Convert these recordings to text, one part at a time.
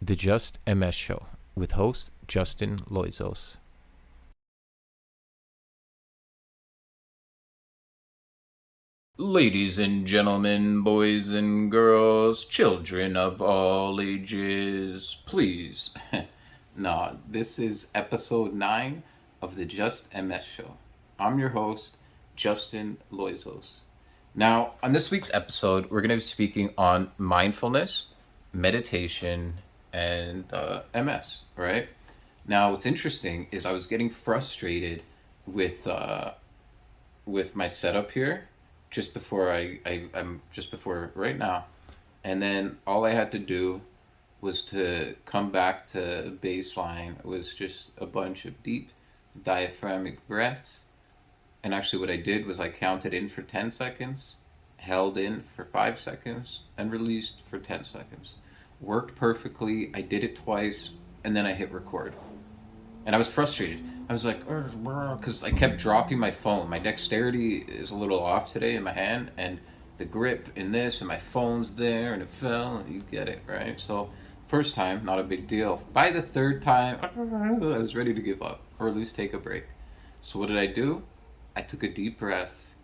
The Just MS Show with host Justin Loizos. Ladies and gentlemen, boys and girls, children of all ages, please. No, this is episode 9 of the Just MS Show. I'm your host, Justin Loizos. Now, on this week's episode, we're going to be speaking on mindfulness, meditation, and MS, right? Now, what's interesting is I was getting frustrated with my setup here just before I'm just before right now, and then all I had to do was to come back to baseline. It was just a bunch of deep diaphragmatic breaths. And actually, what I did was I counted in for 10 seconds, held in for 5 seconds, and released for 10 seconds. Worked perfectly. I did it twice, and then I hit record. And I was frustrated. I was like, because I kept dropping my phone. My dexterity is a little off today in my hand, and the grip in this, and my phone's there, and it fell, and you get it, right? So, first time, not a big deal. By the third time, I was ready to give up, or at least take a break. So what did I do? I took a deep breath,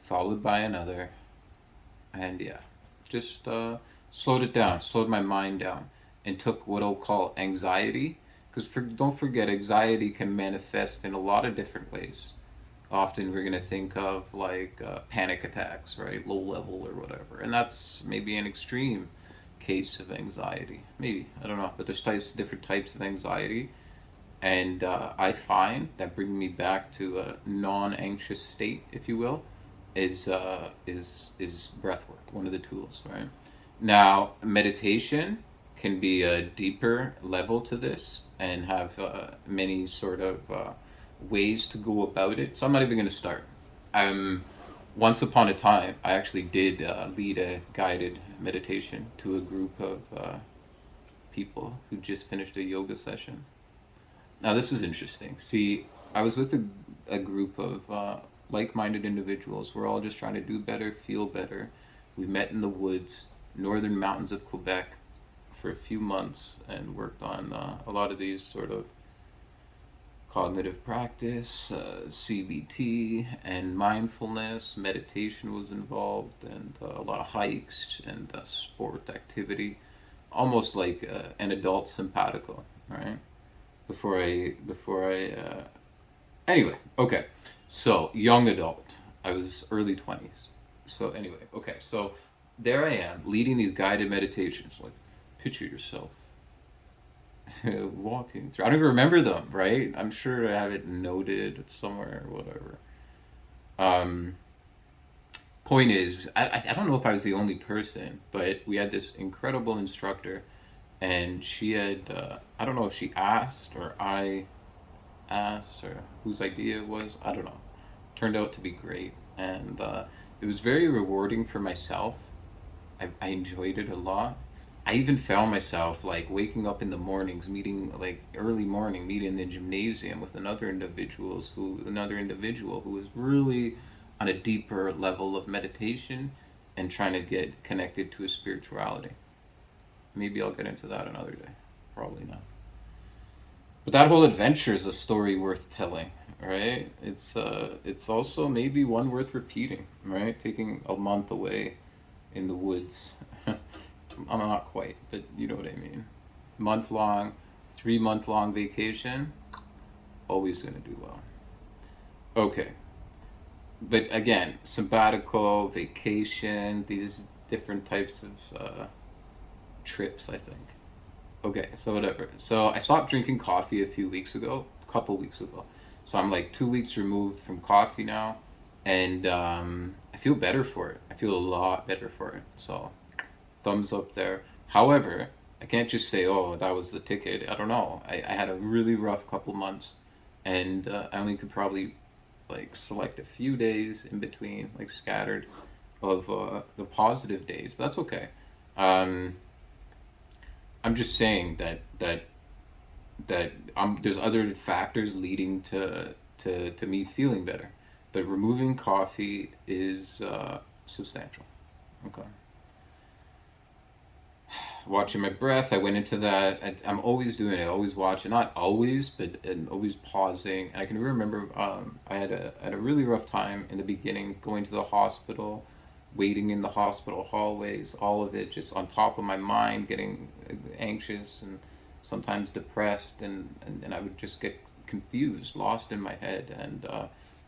followed by another, and yeah, just slowed it down, slowed my mind down, and took what I'll call anxiety. Because don't forget, anxiety can manifest in a lot of different ways. Often we're going to think of like panic attacks, right? Low level or whatever. And that's maybe an extreme case of anxiety. Maybe, I don't know. But there's different types of anxiety. And I find that bringing me back to a non-anxious state, if you will, is breath work, one of the tools, right? Now, meditation can be a deeper level to this and have many sort of ways to go about it. So I'm not even going to start. Once upon a time, I actually did lead a guided meditation to a group of people who just finished a yoga session. Now, this was interesting. See, I was with a group of like-minded individuals. We're all just trying to do better, feel better. We met in the woods, northern mountains of Quebec, for a few months and worked on a lot of these sort of cognitive practice, CBT, and mindfulness. Meditation was involved, and a lot of hikes and sport activity, almost like an adult simpatico, right? Anyway, okay. So young adult. I was early 20s. So anyway, okay. So there I am leading these guided meditations. Like, picture yourself walking through. I don't even remember them, right? I'm sure I have it noted somewhere or whatever. Um, Point is, I don't know if I was the only person, but we had this incredible instructor, and she had, I don't know if she asked or I asked or whose idea it was. I don't know. Turned out to be great. And it was very rewarding for myself. I enjoyed it a lot. I even found myself like waking up in the mornings, meeting like early morning, meeting in the gymnasium with another individual who was really on a deeper level of meditation and trying to get connected to his spirituality. Maybe I'll get into that another day. Probably not. But that whole adventure is a story worth telling, right? It's also maybe one worth repeating, right? Taking a month away in the woods. I'm not quite, but you know what I mean. Month long, 3 month long vacation, always gonna do well. Okay, but again, sabbatical, vacation, these different types of trips, I think. Okay, so whatever. So I stopped drinking coffee a couple weeks ago. So I'm like 2 weeks removed from coffee now, and I feel better for it. I feel a lot better for it. So thumbs up there. However, I can't just say, oh, that was the ticket. I don't know. I had a really rough couple months, and I only could probably like select a few days in between, like scattered, of the positive days. But that's okay. Um, I'm just saying that there's other factors leading to me feeling better, but removing coffee is substantial. Okay. watching my breath. I went into that. I'm always doing it, always watching, not always, but and always pausing. I can remember I had a really rough time in the beginning, going to the hospital, waiting in the hospital hallways, all of it just on top of my mind, getting anxious and sometimes depressed, and I would just get confused, lost in my head. And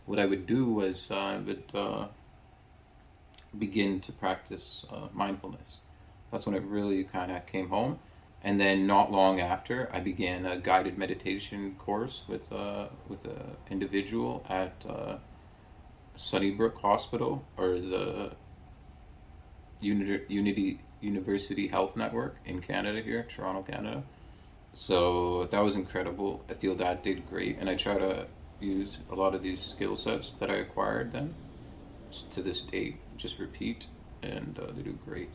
what I would do was I would begin to practice mindfulness. That's when it really kind of came home. And then not long after, I began a guided meditation course with a individual at Sunnybrook Hospital, or the Unity University Health Network in Canada here, Toronto, Canada. So that was incredible. I feel that did great, and I try to use a lot of these skill sets that I acquired then to this date. Just repeat, and they do great.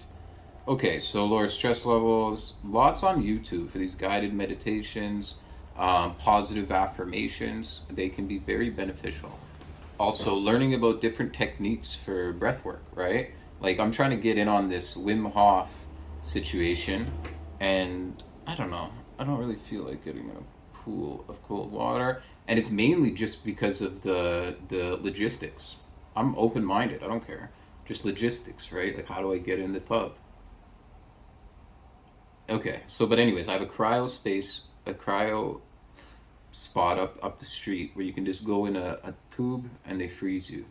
Okay, so lower stress levels. Lots on YouTube for these guided meditations, positive affirmations. They can be very beneficial. Also, learning about different techniques for breath work, right? Like, I'm trying to get in on this Wim Hof situation, and I don't know. I don't really feel like getting in a pool of cold water, and it's mainly just because of the logistics. I'm open-minded. I don't care. Just logistics, right? Like, how do I get in the tub? Okay, so but anyways, I have a cryo spot up the street where you can just go in a tube and they freeze you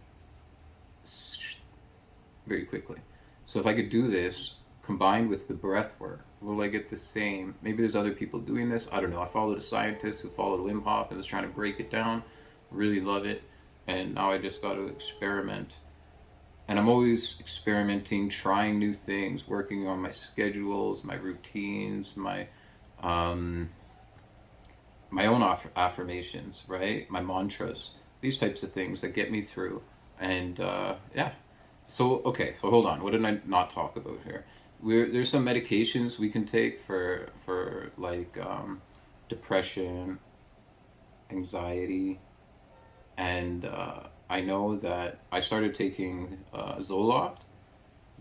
very quickly. So if I could do this combined with the breath work, will I get the same? Maybe there's other people doing this. I don't know. I followed a scientist who followed Wim Hof and was trying to break it down. Really love it. And now I just got to experiment. And I'm always experimenting, trying new things, working on my schedules, my routines, my own affirmations, right? My mantras, these types of things that get me through. And yeah. So, okay, so hold on. What did I not talk about here? There's some medications we can take for like depression, anxiety, and I know that I started taking Zoloft.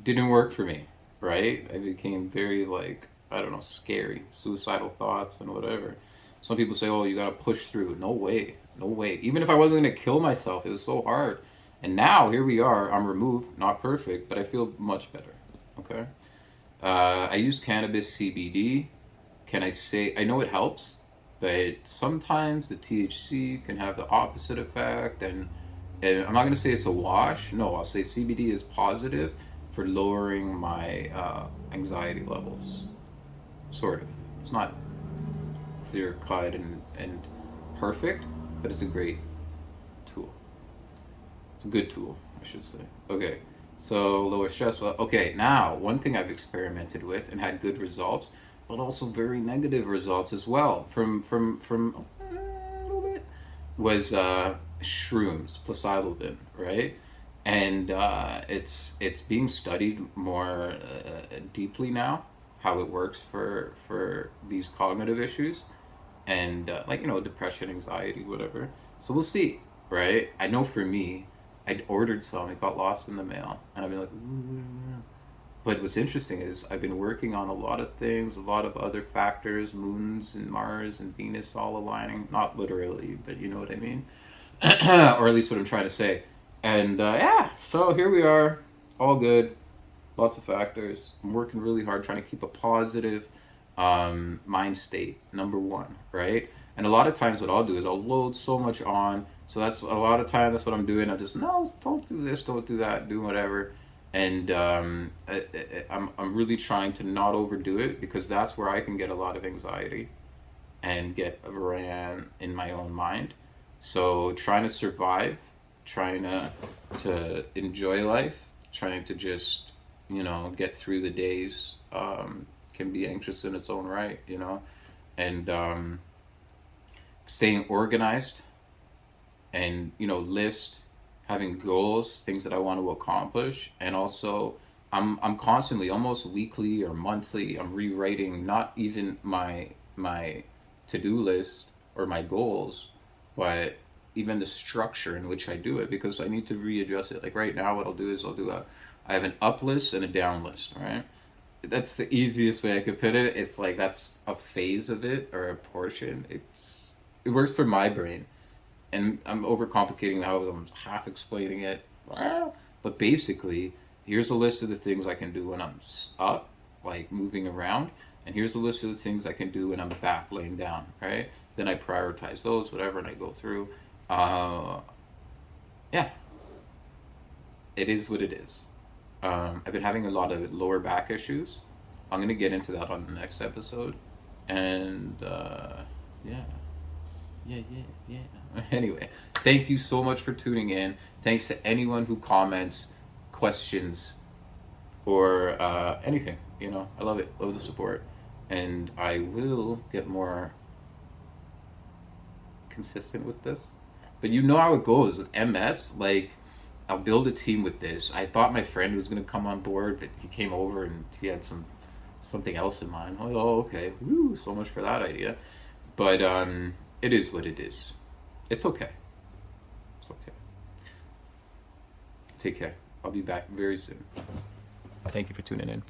Didn't work for me, right? I became very, like, I don't know, scary, suicidal thoughts and whatever. Some people say, oh, you gotta push through. No way, no way. Even if I wasn't gonna kill myself, it was so hard. And now, here we are, I'm removed, not perfect, but I feel much better, okay? I use cannabis CBD. Can I say, I know it helps, but sometimes the THC can have the opposite effect, and I'm not going to say it's a wash. No, I'll say CBD is positive for lowering my anxiety levels. Sort of. It's not clear cut and perfect, but it's a great tool. It's a good tool, I should say. Okay, so lower stress level. Okay, now, one thing I've experimented with and had good results, but also very negative results as well from a little bit, was shrooms, Psilocybin, right? And it's being studied more deeply now, how it works for these cognitive issues, and like, you know, depression, anxiety, whatever. So we'll see, right? I know for me, I'd ordered some, it got lost in the mail, and I've been like, "Ooh." But what's interesting is I've been working on a lot of things, a lot of other factors, moons and Mars and Venus all aligning, not literally, but you know what I mean, or at least what I'm trying to say. And yeah, so here we are, all good, lots of factors. I'm working really hard trying to keep a positive mind state, number one, right? And a lot of times what I'll do is I'll load so much on. So that's a lot of time, that's what I'm doing. I just, no, don't do this, don't do that, do whatever. And I'm really trying to not overdo it, because that's where I can get a lot of anxiety and get ran in my own mind. So trying to survive, trying to enjoy life, trying to just, you know, get through the days can be anxious in its own right, you know. And staying organized and, you know, list, having goals, things that I want to accomplish. And also I'm constantly, almost weekly or monthly, I'm rewriting not even my to-do list or my goals, but even the structure in which I do it, because I need to readjust it. Like right now, what I'll do is I have an up list and a down list, right? that's the easiest way I could put it. It's like that's a phase of it or a portion. It works for my brain, and I'm overcomplicating how I'm half explaining it. But basically, here's a list of the things I can do when I'm up, like moving around, and here's a list of the things I can do when I'm back laying down. Right? Then I prioritize those, whatever, and I go through. Yeah, it is what it is. I've been having a lot of lower back issues. I'm gonna get into that on the next episode, and yeah, yeah. Anyway, thank you so much for tuning in. Thanks to anyone who comments, questions, or anything. I love it. Love the support, and I will get more consistent with this. But you know how it goes with MS. Like, I'll build a team with this. I thought my friend was gonna come on board, but he came over and he had something else in mind. Oh, okay. Woo, so much for that idea. But it is what it is. It's okay. It's okay. Take care. I'll be back very soon. Thank you for tuning in.